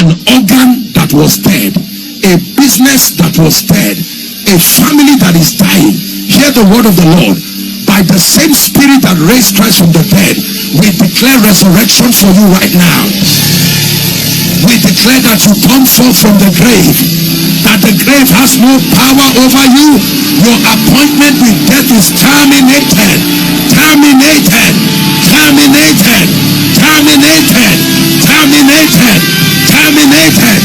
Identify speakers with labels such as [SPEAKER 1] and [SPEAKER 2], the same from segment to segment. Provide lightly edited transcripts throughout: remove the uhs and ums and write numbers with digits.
[SPEAKER 1] an organ that was dead, a business that was dead, a family that is dying. Hear the word of the Lord. By the same spirit that raised Christ from the dead, we declare resurrection for you right now. We declare that you come forth from the grave, that the grave has no power over you. Your appointment with death is terminated. Terminated. Terminated. Terminated. Terminated. Terminated.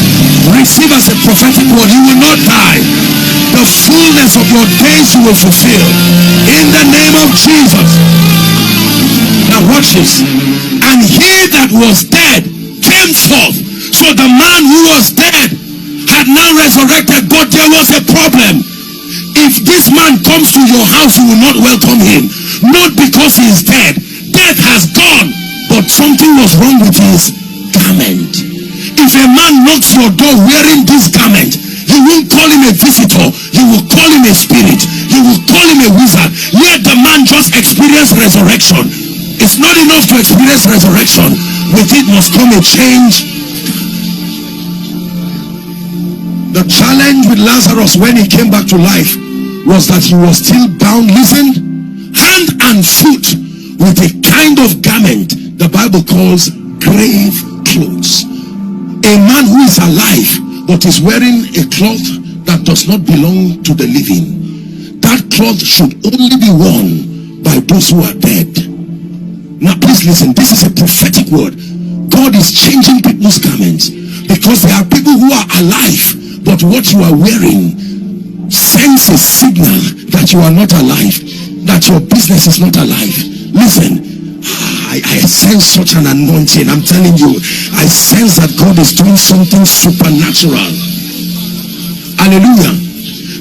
[SPEAKER 1] Receive as a prophetic word. You will not die. The fullness of your days you will fulfill in the name of Jesus. Now watch this. And he that was dead came forth. So the man who was dead had now resurrected, but there was a problem. If this man comes to your house, you will not welcome him. Not because he is dead. Death has gone, but something was wrong with his garment. If a man knocks your door wearing this garment, you won't call him a visitor, you will call him a spirit, you will call him a wizard. Let the man just experience resurrection. It's not enough to experience resurrection. With it must come a change. The challenge with Lazarus when he came back to life was that he was still bound, listen, hand and foot with a kind of garment the Bible calls grave clothes. A man who is alive but is wearing a cloth that does not belong to the living. That cloth should only be worn by those who are dead. Now please listen, this is a prophetic word. God is changing people's garments because there are people who are alive, but what you are wearing sends a signal that you are not alive, that your business is not alive. Listen, I sense such an anointing. I'm telling you, I sense that God is doing something supernatural. Hallelujah.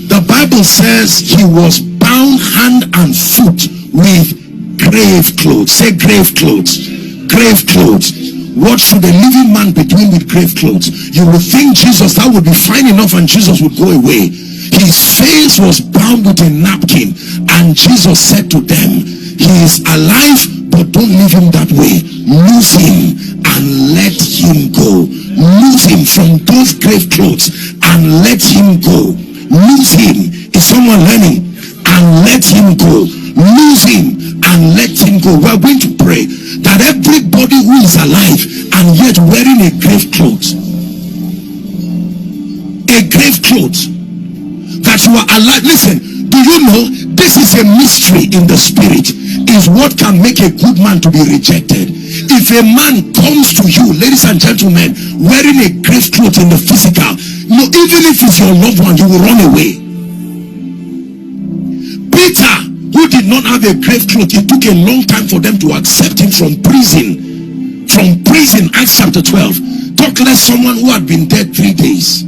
[SPEAKER 1] The Bible says he was bound hand and foot with grave clothes. Say grave clothes. Grave clothes. What should a living man be doing with grave clothes? You would think Jesus, that would be fine enough and Jesus would go away. His face was bound with a napkin, and Jesus said to them, he is alive, but don't leave him that way. Loose him and let him go. Loose him from those grave clothes and let him go. Loose him. Is someone learning? And let him go. Loose him and let him go. We are going to pray that everybody who is alive and yet wearing a grave cloth, that you are alive. Listen, do you know this is a mystery in the spirit? Is what can make a good man to be rejected. If a man comes to you, ladies and gentlemen, wearing a grave cloth in the physical, even if it's your loved one, you will run away. Peter, who did not have a grave cloth, it took a long time for them to accept him from prison. Acts chapter 12. Talk less someone who had been dead 3 days.